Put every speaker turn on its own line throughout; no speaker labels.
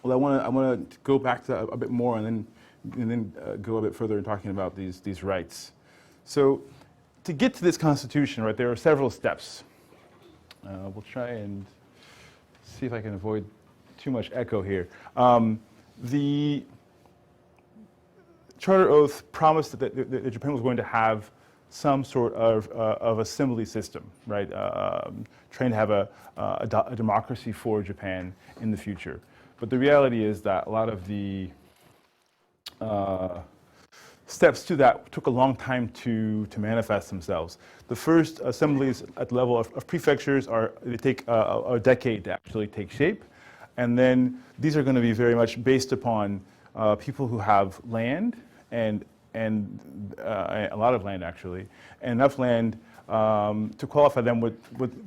Well, I want to go back to that a bit more and then go a bit further in talking about these rights. So to get to this constitution, right, there are several steps. We'll try and see if I can avoid too much echo here. The Charter Oath promised that Japan was going to have some sort of assembly system, right? Trying to have a democracy for Japan in the future. But the reality is that a lot of the steps to that took a long time to manifest themselves. The first assemblies at the level of prefectures they take a decade to actually take shape. And then these are going to be very much based upon people who have land and a lot of land actually, and enough land to qualify them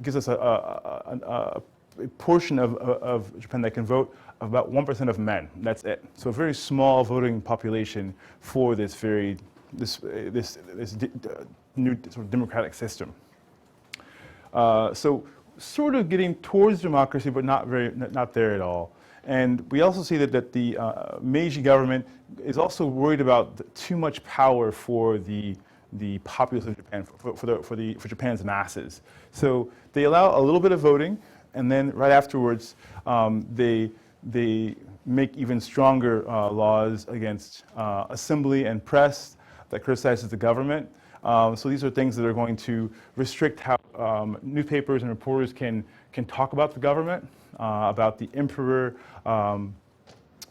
gives us a portion of Japan that can vote of about 1% of men. That's it. So a very small voting population for this new sort of democratic system. So sort of getting towards democracy, but not there at all. And we also see that the Meiji government is also worried about too much power for the populace of Japan, for Japan's masses. So they allow a little bit of voting, and then right afterwards, they make even stronger laws against assembly and press that criticizes the government. So these are things that are going to restrict how newspapers and reporters can talk about the government, about the emperor and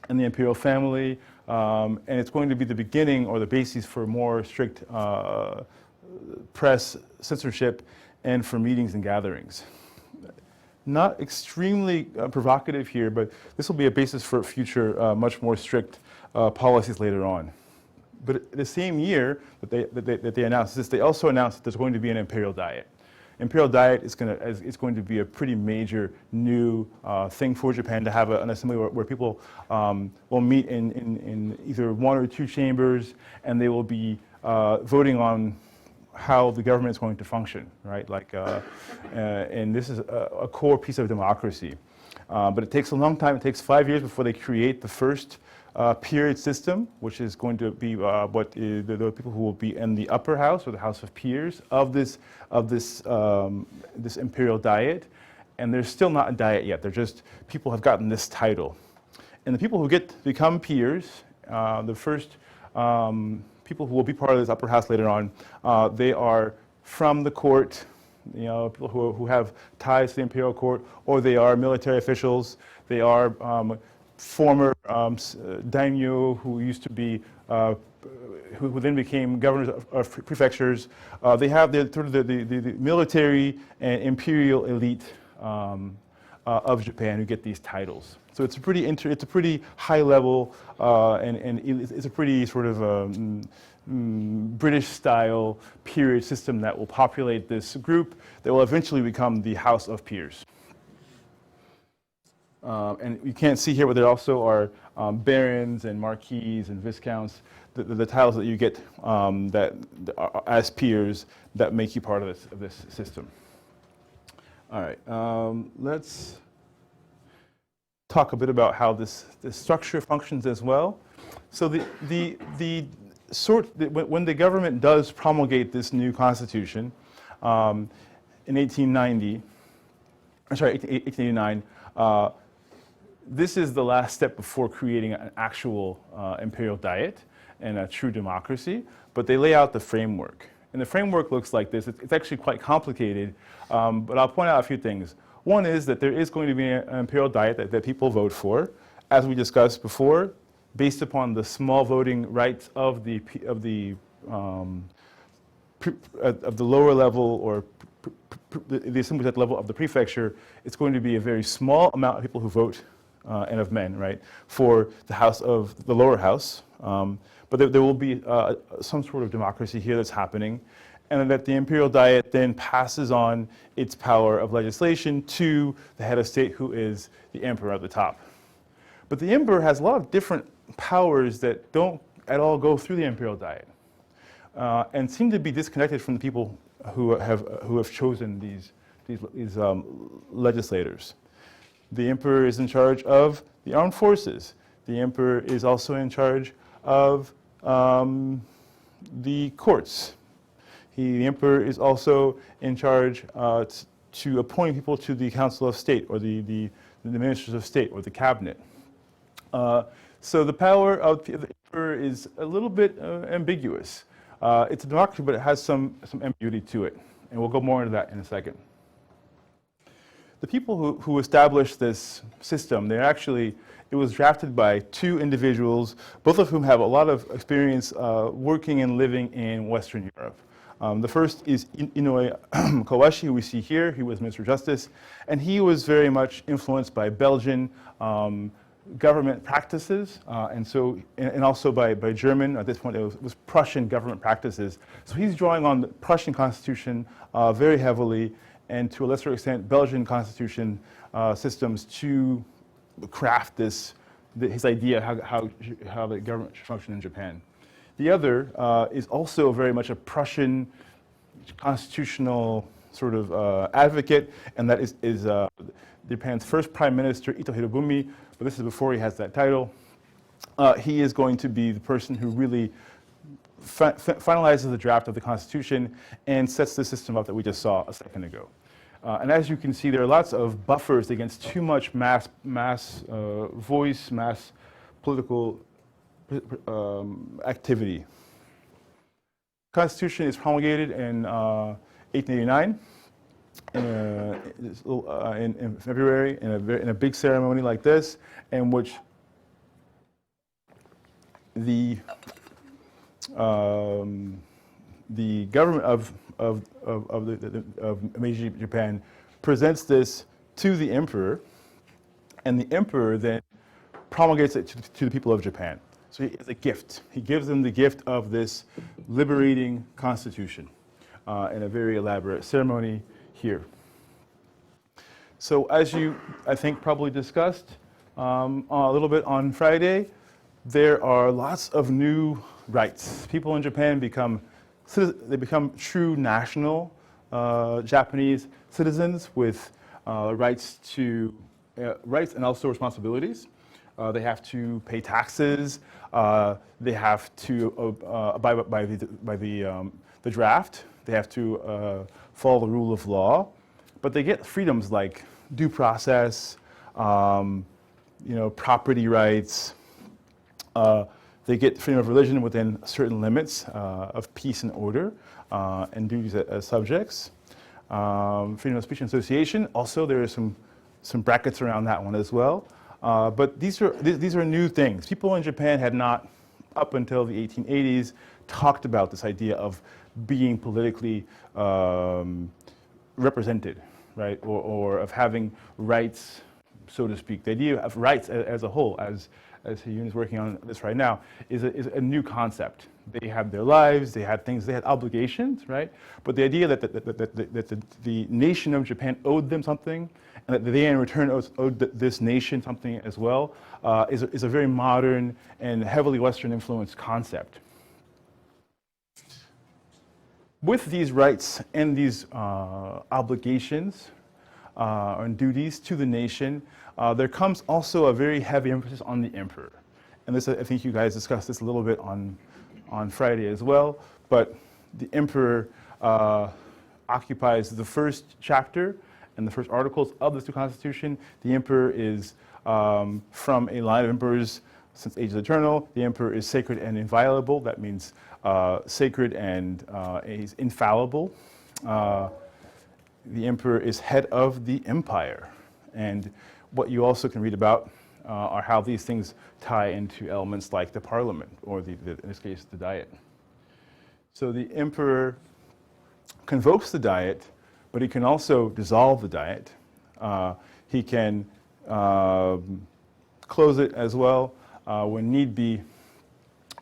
the imperial family, and it's going to be the beginning or the basis for more strict press censorship and for meetings and gatherings. Not extremely provocative here, but this will be a basis for future much more strict policies later on. But the same year that they announced this, they also announced that there's going to be an imperial diet. Imperial diet is going to be a pretty major new thing for Japan, to have an assembly where people will meet in either one or two chambers, and they will be voting on how the government is going to function, right? And this is a core piece of democracy. But it takes a long time. It takes 5 years before they create the first peerage system, which is going to be the people who will be in the upper house, or the House of Peers, of this imperial diet. And there's still not a diet yet. They're just, people have gotten this title. And the people who become peers, the first people who will be part of this upper house later on, they are from the court, people who have ties to the imperial court, or they are military officials. They are former daimyo who used to be, who then became governors of prefectures. They have the military and imperial elite of Japan who get these titles. So it's a pretty high level, and it's a pretty sort of British style peerage system that will populate this group that will eventually become the House of Peers. And you can't see here, but there also are barons and marquises and viscounts, the titles that you get as peers that make you part of this system. All right, let's talk a bit about how this structure functions as well. So when the government does promulgate this new constitution in 1889, this is the last step before creating an actual imperial diet and a true democracy, but they lay out the framework. And the framework looks like this. It's actually quite complicated, but I'll point out a few things. One is that there is going to be an imperial diet that people vote for, as we discussed before, based upon the small voting rights of the lower level, or the assemblies at the level of the prefecture. It's going to be a very small amount of people who vote, and of men, right, for the house of the lower house. But there will be some sort of democracy here that's happening, and that the imperial diet then passes on its power of legislation to the head of state, who is the emperor at the top. But the emperor has a lot of different powers that don't at all go through the imperial diet, and seem to be disconnected from the people who have chosen these legislators. The emperor is in charge of the armed forces. The emperor is also in charge of the courts. The emperor is also in charge to appoint people to the Council of State, or the ministers of state, or the cabinet. So the power of the emperor is a little bit ambiguous. It's a democracy, but it has some ambiguity to it. And we'll go more into that in a second. The people who established this system, it was drafted by two individuals, both of whom have a lot of experience working and living in Western Europe. The first is Inoue Kowashi, who we see here. He was Minister of Justice, and he was very much influenced by Belgian government practices, and also by German. At this point, it was Prussian government practices. So he's drawing on the Prussian constitution very heavily, and to a lesser extent, Belgian constitution systems to craft his idea how the government should function in Japan. The other is also very much a Prussian constitutional sort of advocate, and that is Japan's first Prime Minister, Ito Hirobumi, but this is before he has that title. He is going to be the person who really finalizes the draft of the Constitution and sets the system up that we just saw a second ago. And as you can see, there are lots of buffers against too much mass political activity. Constitution is promulgated in 1889 in February in a big ceremony like this, in which the government of Meiji Japan presents this to the emperor, and the emperor then promulgates it to the people of Japan. So it's a gift. He gives them the gift of this liberating constitution in a very elaborate ceremony here. So as you, I think, probably discussed a little bit on Friday, there are lots of new rights. People in Japan become true national Japanese citizens with rights and also responsibilities. They have to pay taxes. They have to abide by the draft. They have to follow the rule of law. But they get freedoms like due process, property rights. They get freedom of religion within certain limits of peace and order, and duties as subjects. Freedom of speech and association. Also, there are some brackets around that one as well. But these are new things. People in Japan had not, up until the 1880s, talked about this idea of being politically represented, right, or of having rights, so to speak. The idea of rights as a whole, as Hyun is working on this right now, is a new concept. They had their lives, they had things, they had obligations, right? But the idea that the nation of Japan owed them something, and that they in return owed this nation something as well, is a very modern and heavily Western influenced concept. With these rights and these obligations and duties to the nation, there comes also a very heavy emphasis on the emperor. And this, I think you guys discussed this a little bit on Friday as well, but the emperor occupies the first chapter and the first articles of this new constitution. The emperor is from a line of emperors since ages eternal. The emperor is sacred and inviolable. That means sacred and he's infallible. The emperor is head of the empire. And what you also can read about are how these things tie into elements like the parliament, or in this case, the diet. So the emperor convokes the diet, but he can also dissolve the diet. He can close it as well when need be,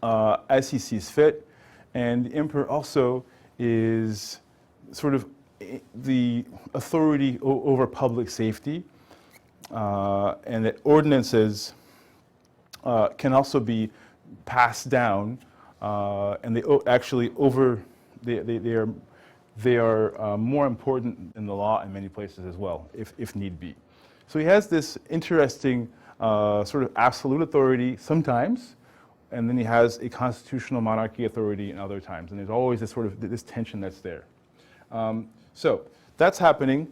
as he sees fit. And the emperor also is sort of the authority over public safety, and that ordinances can also be passed down, and they are more important in the law in many places as well, if need be. So he has this interesting sort of absolute authority sometimes, and then he has a constitutional monarchy authority in other times. And there's always this sort of this tension that's there. So that's happening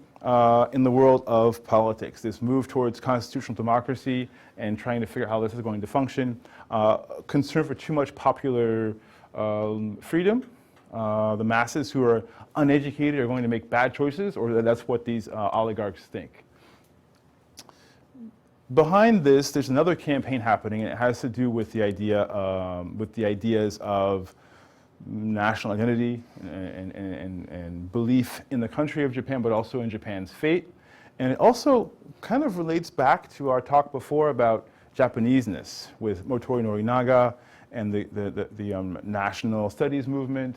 in the world of politics, this move towards constitutional democracy and trying to figure out how this is going to function, concern for too much popular freedom. The masses who are uneducated are going to make bad choices, or that's what these oligarchs think. Behind this, there's another campaign happening, and it has to do with the ideas of national identity and belief in the country of Japan, but also in Japan's fate. And it also kind of relates back to our talk before about Japaneseness with Motoori Norinaga and the national studies movement.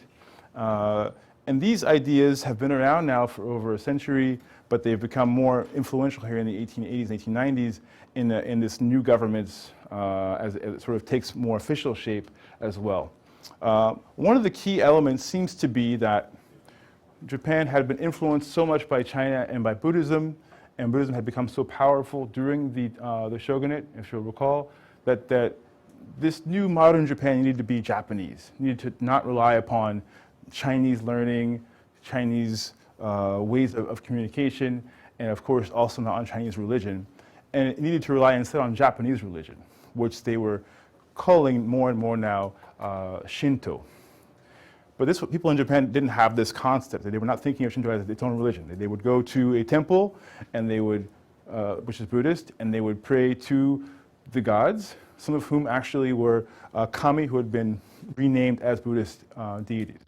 And these ideas have been around now for over a century, but they've become more influential here in the 1880s, 1890s in this new government's, as it sort of takes more official shape as well. One of the key elements seems to be that Japan had been influenced so much by China and by Buddhism, and Buddhism had become so powerful during the shogunate, if you'll recall, that this new modern Japan needed to be Japanese, needed to not rely upon Chinese learning, Chinese ways of communication, and of course also not on Chinese religion. And it needed to rely instead on Japanese religion, which they were calling more and more now Shinto. But people in Japan didn't have this concept. They were not thinking of Shinto as its own religion. They would go to a temple, and they would, which is Buddhist, and they would pray to the gods, some of whom actually were kami, who had been renamed as Buddhist deities.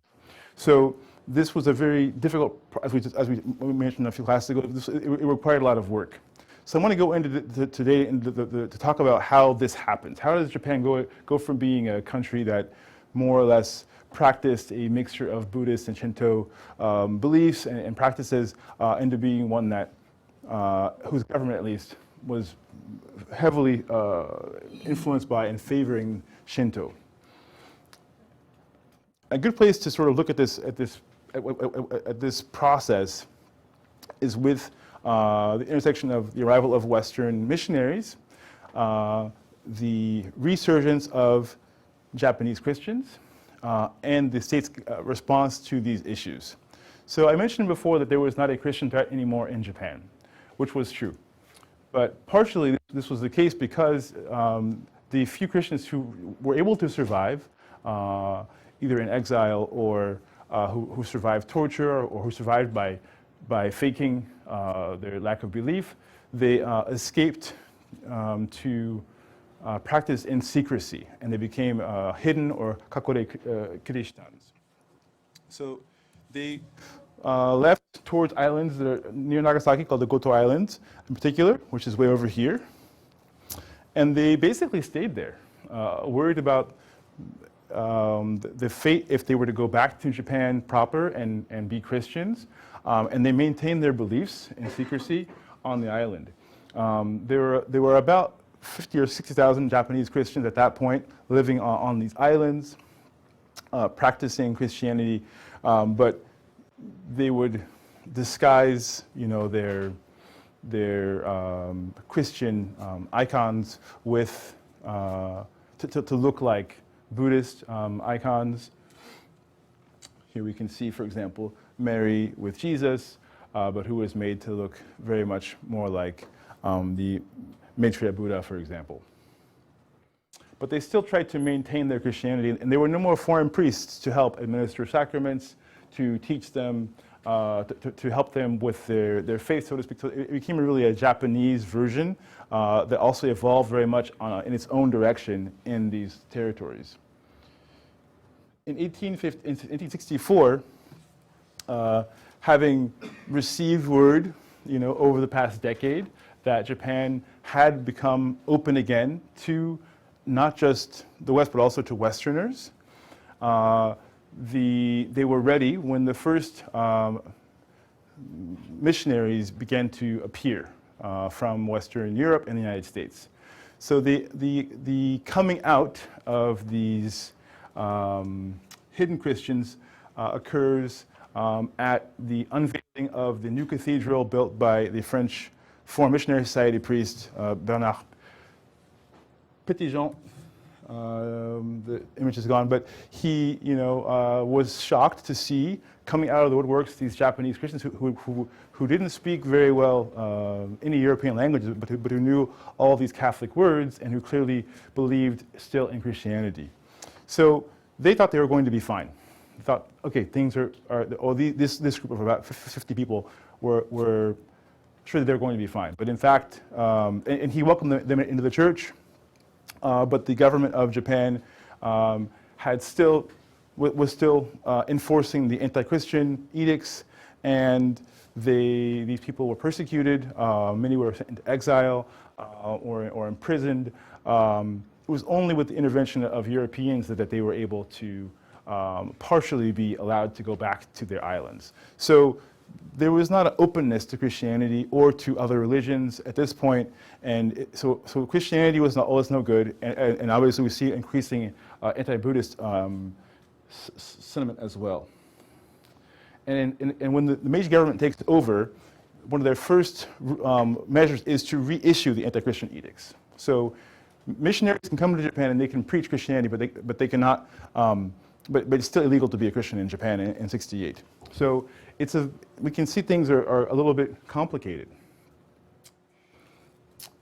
So this was a very difficult, as we mentioned a few classes ago, it required a lot of work. So I want to go into today to talk about how this happens. How does Japan go from being a country that more or less practiced a mixture of Buddhist and Shinto beliefs and practices into being one that, whose government at least, was heavily influenced by and favoring Shinto. A good place to sort of look at this process is with the intersection of the arrival of Western missionaries, the resurgence of Japanese Christians, and the state's response to these issues. So I mentioned before that there was not a Christian threat anymore in Japan, which was true. But partially this was the case because the few Christians who were able to survive, either in exile or who survived torture or who survived by faking their lack of belief, they escaped to practice in secrecy, and they became hidden or kakore Christians. So they left towards islands that are near Nagasaki called the Goto Islands in particular, which is way over here. And they basically stayed there, worried about the fate if they were to go back to Japan proper and be Christians. And they maintained their beliefs in secrecy on the island. There were about 50 or 60,000 Japanese Christians at that point living on these islands, practicing Christianity, but they would disguise, their Christian icons with to look like Buddhist icons. Here we can see, for example, Mary with Jesus, but who was made to look very much more like the Maitreya Buddha, for example. But they still tried to maintain their Christianity, and there were no more foreign priests to help administer sacraments, to teach them, to help them with their faith, so to speak. So it became really a Japanese version that also evolved very much in its own direction in these territories. In 1864, having received word, over the past decade, that Japan had become open again to not just the West, but also to Westerners. They were ready when the first missionaries began to appear from Western Europe and the United States. So the coming out of these hidden Christians occurs at the unveiling of the new cathedral built by the French Foreign Missionary Society priest Bernard Petitjean, the image is gone, but he, was shocked to see coming out of the woodworks these Japanese Christians who didn't speak very well any European languages, but who knew all these Catholic words and who clearly believed still in Christianity. So they thought they were going to be fine. They thought, okay, things this group of about 50 people were sure that they were going to be fine. But in fact, and he welcomed them into the church. But the government of Japan was still enforcing the anti-Christian edicts, and these people were persecuted. Many were sent into exile or imprisoned. It was only with the intervention of Europeans that they were able to partially be allowed to go back to their islands. So there was not an openness to Christianity or to other religions at this point, and so Christianity was no good, and obviously we see increasing anti-Buddhist sentiment as well. And when the Meiji government takes over, one of their first measures is to reissue the anti-Christian edicts. So missionaries can come to Japan and they can preach Christianity, but they cannot. But it's still illegal to be a Christian in Japan in '68. So we can see things are a little bit complicated.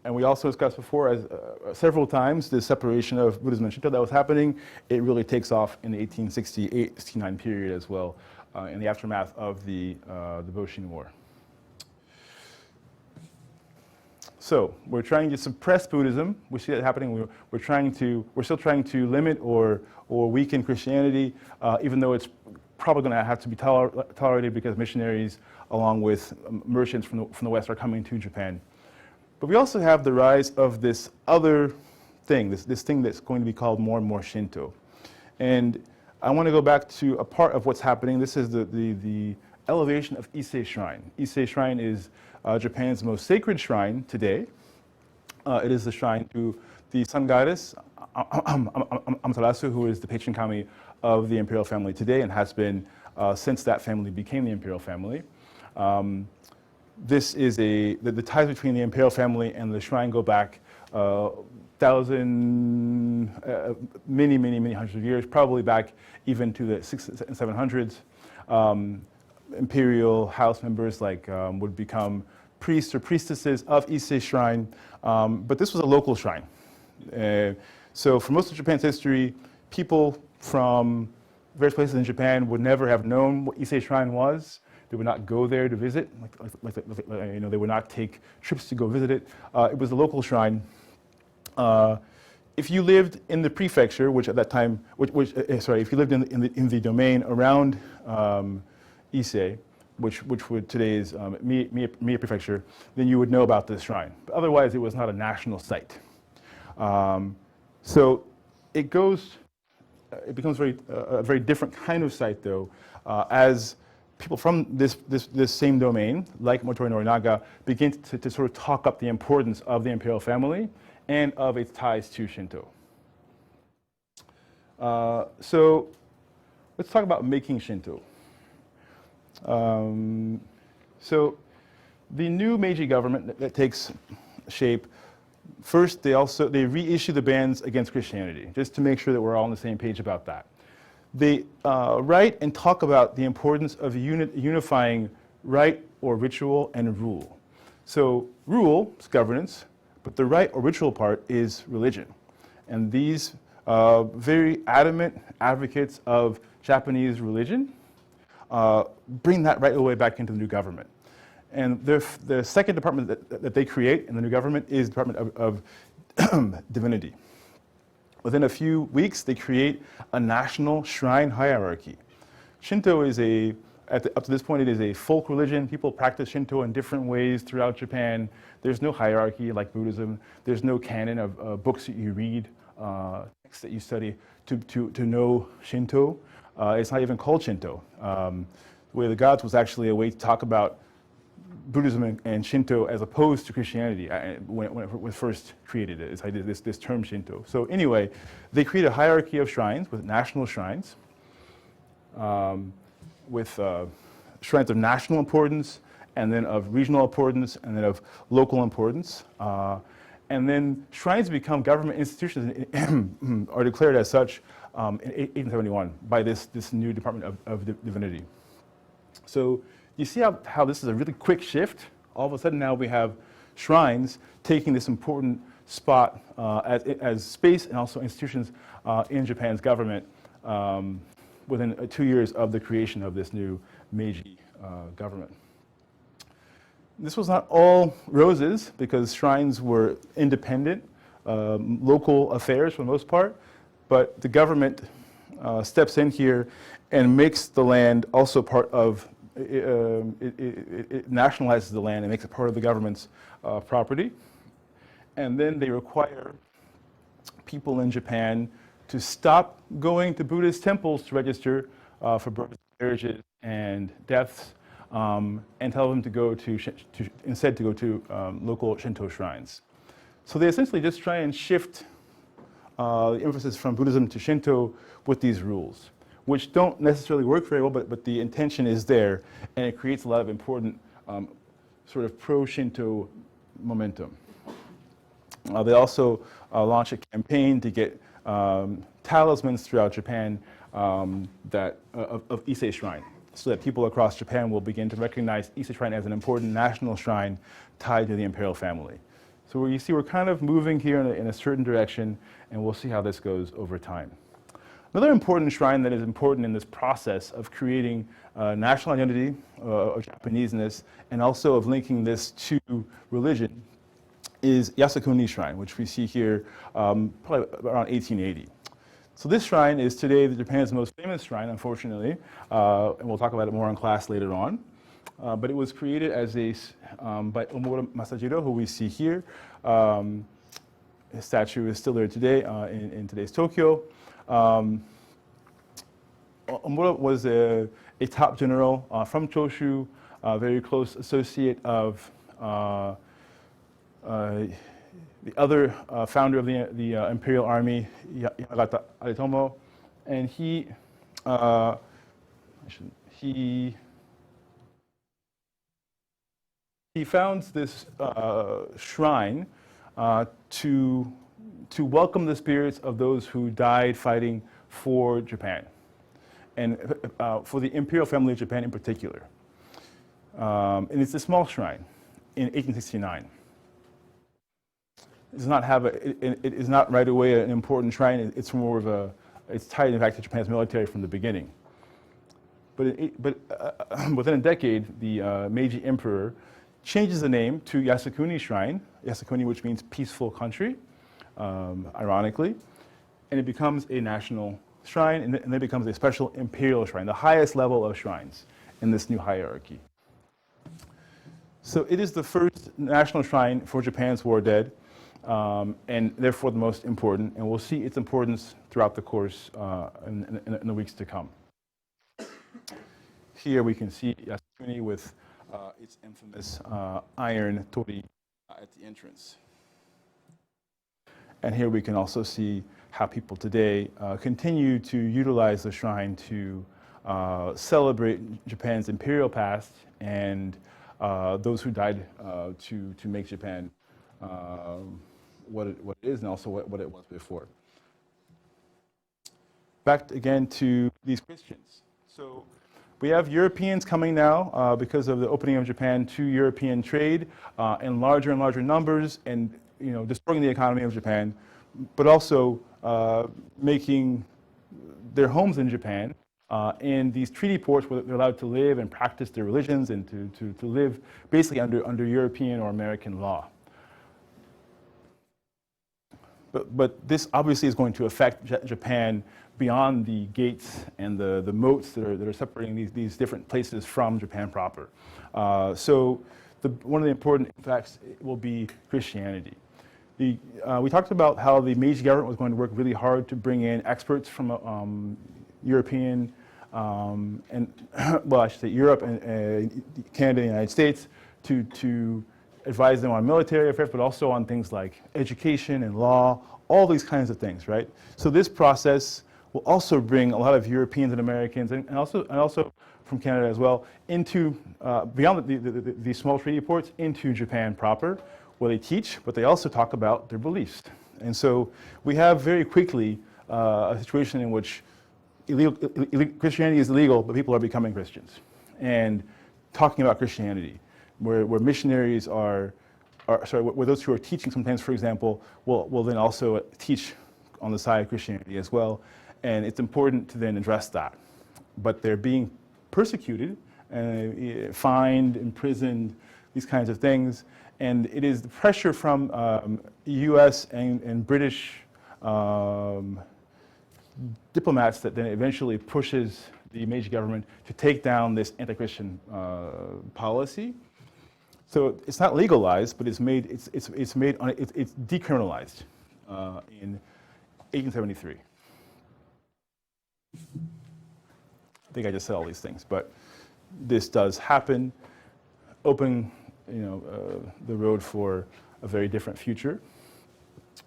And we also discussed before, several times, the separation of Buddhism and Shinto that was happening. It really takes off in the 1868-69 period as well, in the aftermath of the Boshin War. So we're trying to suppress Buddhism. We see that happening. We're still trying to limit or weaken Christianity, even though it's probably going to have to be tolerated because missionaries, along with merchants from the West, are coming to Japan. But we also have the rise of this other thing, this thing that's going to be called more and more Shinto. And I want to go back to a part of what's happening. This is the elevation of Ise Shrine. Ise Shrine is Japan's most sacred shrine today. It is the shrine to the sun goddess, Amaterasu, who is the patron kami of the imperial family today and has been since that family became the imperial family. This is the ties between the imperial family and the shrine go back many hundreds of years, probably back even to the 600s and 700s. Imperial house members would become priests or priestesses of Ise Shrine, but this was a local shrine. So for most of Japan's history, people from various places in Japan would never have known what Ise Shrine was. They would not go there to visit, they would not take trips to go visit it. It was a local shrine. If you lived in the prefecture, which at that time, if you lived in the domain around Ise, which would today is Mie Prefecture, then you would know about this shrine. But otherwise, it was not a national site. So it becomes a very different kind of site, though, as people from this same domain, like Motoi Norinaga, begin to sort of talk up the importance of the imperial family and of its ties to Shinto. So let's talk about making Shinto. So the new Meiji government that takes shape, first they reissue the bans against Christianity, just to make sure that we're all on the same page about that. They write and talk about the importance of unifying rite or ritual and rule. So rule is governance, but the rite or ritual part is religion. And these very adamant advocates of Japanese religion bring that right away back into the new government. And the second department that they create in the new government is the Department of Divinity. Within a few weeks, they create a national shrine hierarchy. Shinto is up to this point, it is a folk religion. People practice Shinto in different ways throughout Japan. There's no hierarchy like Buddhism. There's no canon of books that you read, texts that you study to know Shinto. It's not even called Shinto. The Way of the Gods was actually a way to talk about Buddhism and Shinto as opposed to Christianity when it was first created. It's like this term Shinto. So anyway, they create a hierarchy of shrines with national shrines, with shrines of national importance, and then of regional importance, and then of local importance. And then shrines become government institutions and are declared as such in 1871 by this new Department of Divinity. So you see how this is a really quick shift. All of a sudden now we have shrines taking this important spot as space and also institutions in Japan's government within 2 years of the creation of this new Meiji government. This was not all roses, because shrines were independent, local affairs for the most part, but the government steps in here and makes the land also part of, it nationalizes the land and makes it part of the government's property. And then they require people in Japan to stop going to Buddhist temples to register for births, marriages, and deaths, and tell them to go instead to go to local Shinto shrines. So they essentially just try and shift the emphasis from Buddhism to Shinto with these rules, which don't necessarily work very well, but the intention is there, and it creates a lot of important sort of pro-Shinto momentum. They also launch a campaign to get talismans throughout Japan of Ise Shrine, so that people across Japan will begin to recognize Ise Shrine as an important national shrine tied to the imperial family. So you see we're kind of moving here in a certain direction, and we'll see how this goes over time. Another important shrine that is important in this process of creating national identity of Japaneseness, and also of linking this to religion, is Yasukuni Shrine, which we see here probably around 1880. So this shrine is today Japan's most famous shrine, unfortunately, and we'll talk about it more in class later on. But it was created as by Omura Masajiro, who we see here. His statue is still there today in today's Tokyo. Omura was a top general from Choshu, a very close associate of the other founder of the Imperial Army, Yamagata Aritomo, and he founds this shrine to welcome the spirits of those who died fighting for Japan, and for the imperial family of Japan in particular. And it's a small shrine in 1869. It is not right away an important shrine. It's more of it's tied in fact to Japan's military from the beginning. But within a decade, the Meiji Emperor changes the name to Yasukuni Shrine, Yasukuni, which means peaceful country, ironically, and it becomes a national shrine, and then it becomes a special imperial shrine, the highest level of shrines in this new hierarchy. So it is the first national shrine for Japan's war dead, and therefore the most important, and we'll see its importance throughout the course in the weeks to come. Here we can see Yasukuni with its infamous iron torii at the entrance. And here we can also see how people today continue to utilize the shrine to celebrate Japan's imperial past and those who died to make Japan what it is, and also what it was before. Back again to these Christians. So we have Europeans coming now because of the opening of Japan to European trade in larger and larger numbers, and destroying the economy of Japan, but also making their homes in Japan in these treaty ports where they're allowed to live and practice their religions and to live basically under European or American law. But this obviously is going to affect Japan beyond the gates and the moats that are separating these different places from Japan proper. So one of the important facts will be Christianity. We talked about how the Meiji government was going to work really hard to bring in experts from European and, well, I should say Europe and Canada and the United States to advise them on military affairs, but also on things like education and law, all these kinds of things, right? So this process will also bring a lot of Europeans and Americans, and also from Canada as well, into beyond the small treaty ports into Japan proper, what they teach, but they also talk about their beliefs. And so we have very quickly a situation in which Christianity is illegal, but people are becoming Christians and talking about Christianity, where missionaries where those who are teaching sometimes, for example, will then also teach on the side of Christianity as well. And it's important to then address that. But they're being persecuted, fined, imprisoned, these kinds of things. And it is the pressure from US and British diplomats that then eventually pushes the Meiji government to take down this anti-Christian policy. So it's not legalized, but it's decriminalized in 1873. I think I just said all these things, but this does happen, opening the road for a very different future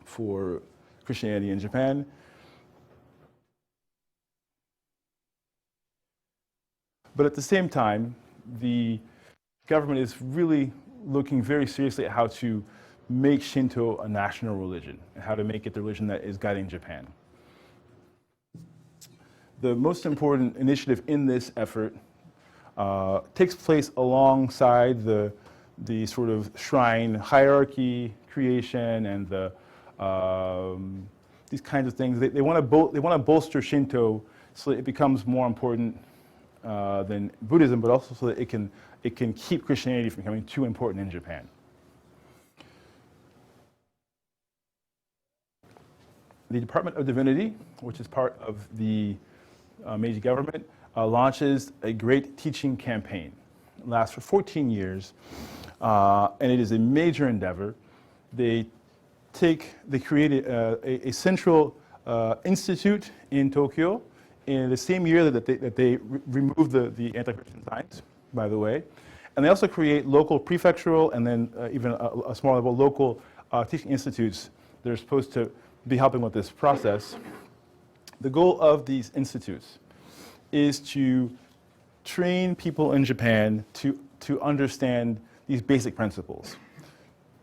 for Christianity in Japan. But at the same time, the government is really looking very seriously at how to make Shinto a national religion and how to make it the religion that is guiding Japan. The most important initiative in this effort takes place alongside the sort of shrine hierarchy creation and these kinds of things. They want to bolster Shinto so that it becomes more important than Buddhism, but also so that it can keep Christianity from becoming too important in Japan. The Department of Divinity, which is part of the Meiji government, launches a great teaching campaign. It lasts for 14 years, and it is a major endeavor. They created a central institute in Tokyo in the same year that they removed the anti-Christian signs, by the way. And they also create local prefectural and then even a smaller level local teaching institutes that are supposed to be helping with this process. The goal of these institutes is to train people in Japan to understand these basic principles.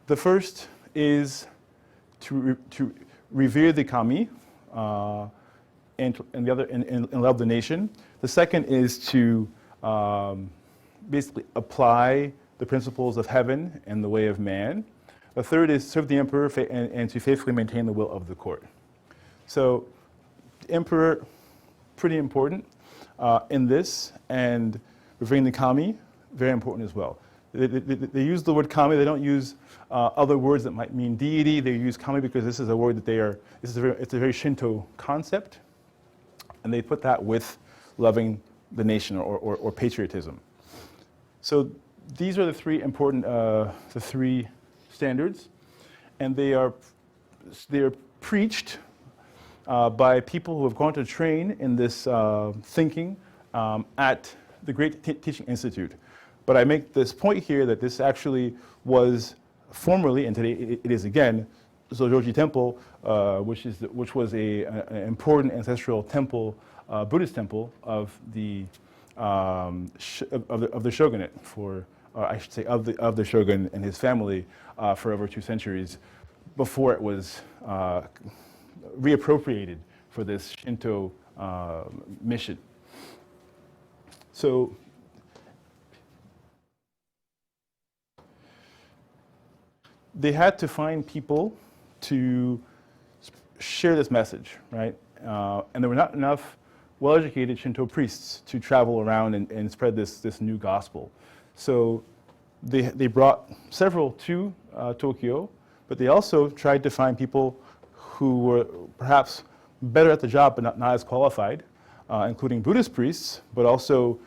The first is to revere the kami and the other and love the nation. The second is to basically apply the principles of heaven and the way of man. The third is serve the emperor and to faithfully maintain the will of the court. So the emperor, pretty important in this, and revering the kami, very important as well. They use the word kami. They don't use other words that might mean deity. They use kami because this is a word that it's a very Shinto concept, and they put that with loving the nation or patriotism. So these are the three important, the three standards, and they are preached by people who have gone to train in this thinking at the Great Teaching Institute. But I make this point here that this actually was formerly, and today it is again, Zojoji Temple, which was an important ancestral temple, Buddhist temple of the shogunate I should say of the shogun and his family for over 2 centuries before it was reappropriated for this Shinto mission. So they had to find people to share this message, right? And there were not enough well-educated Shinto priests to travel around and spread this new gospel. So they brought several to Tokyo, but they also tried to find people who were perhaps better at the job but not as qualified, including Buddhist priests, but also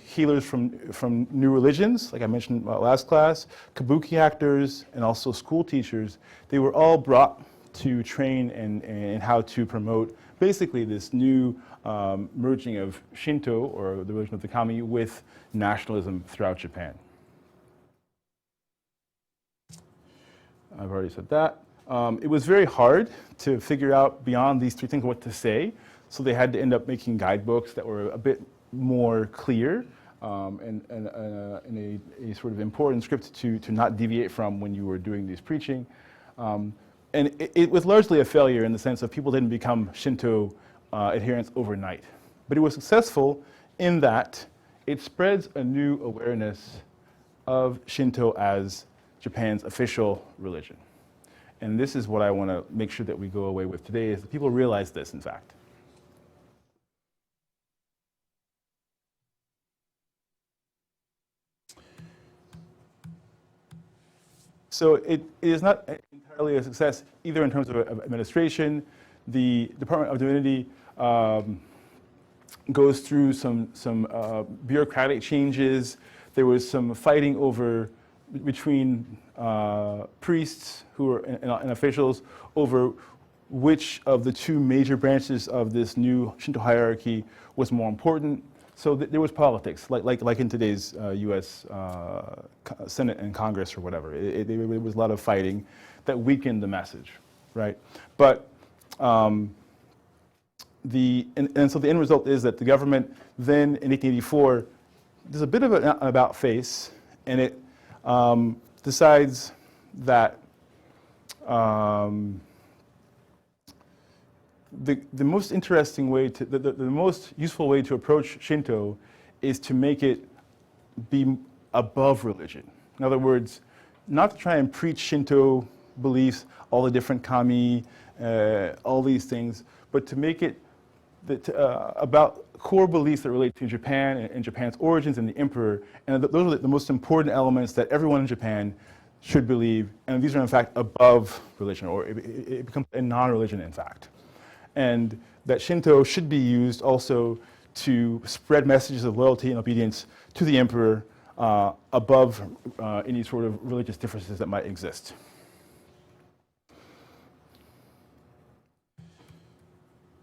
healers from new religions, like I mentioned last class, kabuki actors, and also school teachers. They were all brought to train in how to promote basically this new merging of Shinto, or the religion of the kami, with nationalism throughout Japan. I've already said that. It was very hard to figure out beyond these 3 things what to say, so they had to end up making guidebooks that were a bit more clear. and a sort of important script to not deviate from when you were doing these preaching. And it was largely a failure in the sense of people didn't become Shinto adherents overnight. But it was successful in that it spreads a new awareness of Shinto as Japan's official religion. And this is what I want to make sure that we go away with today, is that people realize this, in fact. So it is not entirely a success either in terms of administration. The Department of Divinity goes through some bureaucratic changes. There was some fighting between priests and officials over which of the two major branches of this new Shinto hierarchy was more important. So there was politics, like in today's U.S. Senate and Congress or whatever. It was a lot of fighting that weakened the message, right? But so the end result is that the government then in 1884 does a bit of an about face, and it decides that the most interesting way the most useful way to approach Shinto is to make it be above religion. In other words, not to try and preach Shinto beliefs, all the different kami, all these things, but to make it about core beliefs that relate to Japan and Japan's origins and the emperor, and those are the most important elements that everyone in Japan should believe, and these are in fact above religion, or it becomes a non-religion in fact. And that Shinto should be used also to spread messages of loyalty and obedience to the emperor above any sort of religious differences that might exist.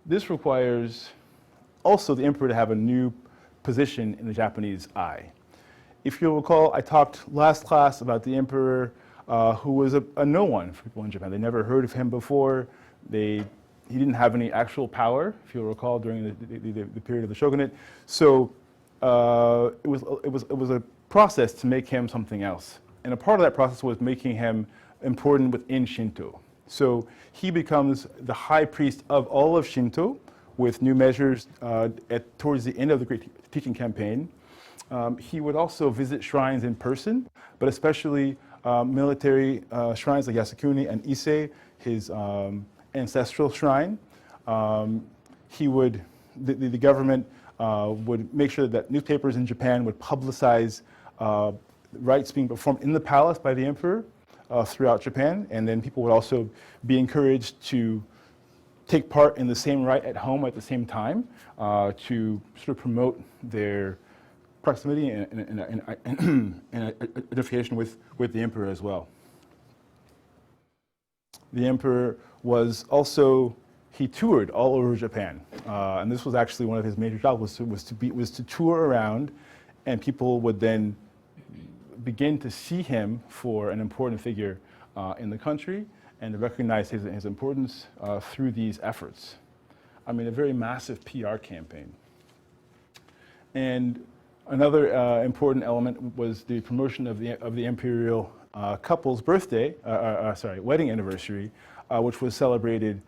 This requires also the emperor to have a new position in the Japanese eye. If you'll recall, I talked last class about the emperor who was a no one for people in Japan. They never heard of him before. He didn't have any actual power, if you'll recall, during the period of the shogunate. So it was a process to make him something else. And a part of that process was making him important within Shinto. So he becomes the high priest of all of Shinto with new measures towards the end of the Great Teaching Campaign. He would also visit shrines in person, but especially military shrines like Yasukuni and Ise, his ancestral shrine. The government would make sure that newspapers in Japan would publicize rites being performed in the palace by the emperor throughout Japan, and then people would also be encouraged to take part in the same rite at home at the same time to sort of promote their proximity and identification with the emperor as well. The emperor was also, he toured all over Japan, and this was actually one of his major jobs, was to tour around, and people would then begin to see him for an important figure in the country and to recognize his importance through these efforts. I mean, a very massive PR campaign. And another important element was the promotion of the imperial couple's wedding anniversary, which was celebrated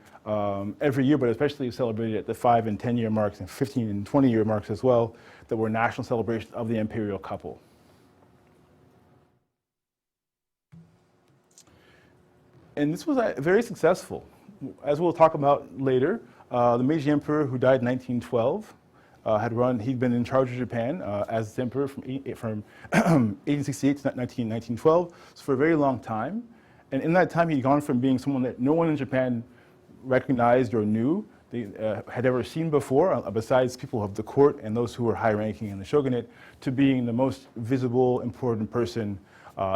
every year, but especially celebrated at the 5 and 10 year marks and 15 and 20 year marks as well, that were national celebrations of the imperial couple. And this was very successful. As we'll talk about later, the Meiji Emperor, who died in 1912, he'd been in charge of Japan as emperor from 1868 to 1912, so for a very long time. And in that time, he'd gone from being someone that no one in Japan recognized or knew, had ever seen before, besides people of the court and those who were high-ranking in the shogunate, to being the most visible, important person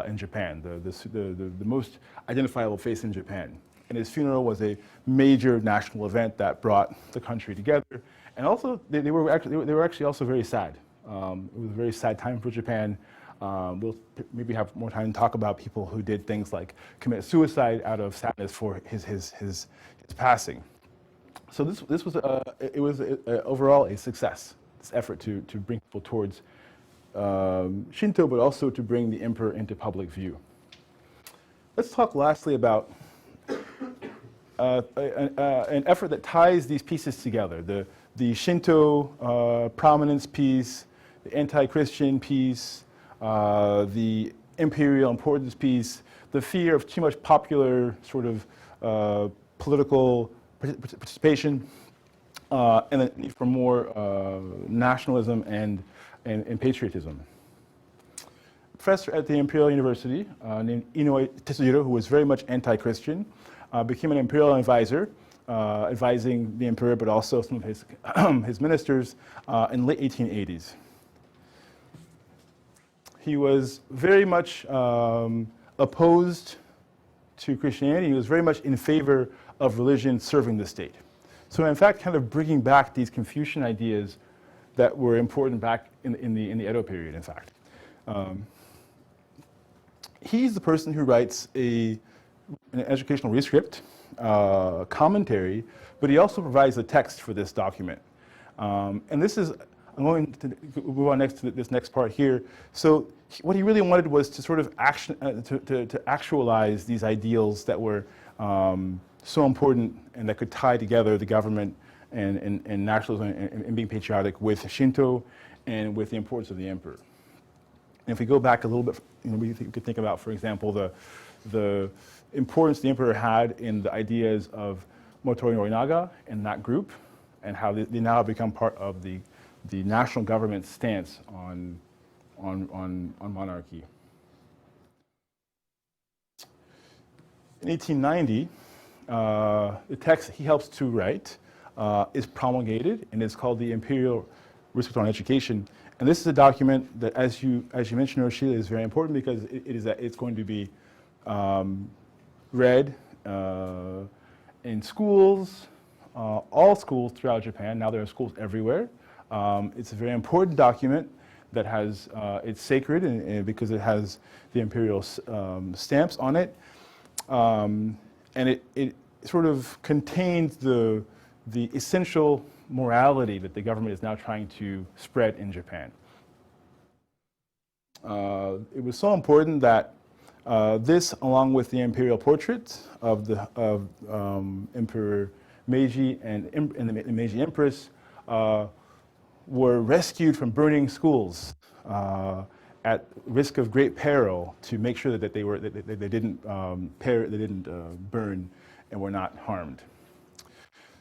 in Japan, the most identifiable face in Japan. And his funeral was a major national event that brought the country together. And also, they were actually also very sad. It was a very sad time for Japan. We'll maybe have more time to talk about people who did things like commit suicide out of sadness for his passing. So this was overall a success. This effort to bring people towards Shinto, but also to bring the emperor into public view. Let's talk lastly about an effort that ties these pieces together, the Shinto prominence piece, the anti-Christian piece, the imperial importance piece, the fear of too much popular sort of political participation, and the need for more nationalism and patriotism. A professor at the Imperial University named Inoue Tetsujiro, who was very much anti-Christian, became an imperial advisor, advising the emperor, but also some of his, his ministers in late 1880s. He was very much opposed to Christianity. He was very much in favor of religion serving the state. So in fact, kind of bringing back these Confucian ideas that were important back in the Edo period, in fact. He's the person who writes an educational rescript, commentary, but he also provides the text for this document. And this is, I'm going to move on next to this next part here. So what he really wanted was to sort of to actualize these ideals that were so important and that could tie together the government and nationalism and being patriotic with Shinto and with the importance of the emperor. And if we go back a little bit, we could think about, for example, the importance the emperor had in the ideas of Motoori Norinaga and that group, and how they now have become part of the national government's stance on monarchy. In 1890, the text he helps to write is promulgated, and it's called the Imperial Rescript on Education. And this is a document that, as you mentioned, Roshila, is very important because it's going to be read in schools, all schools throughout Japan. Now there are schools everywhere. It's a very important document that has, it's sacred and because it has the imperial stamps on it. And it sort of contains the essential morality that the government is now trying to spread in Japan. It was so important that this, along with the imperial portraits of Emperor Meiji and the Meiji Empress, were rescued from burning schools at risk of great peril to make sure that they didn't burn and were not harmed.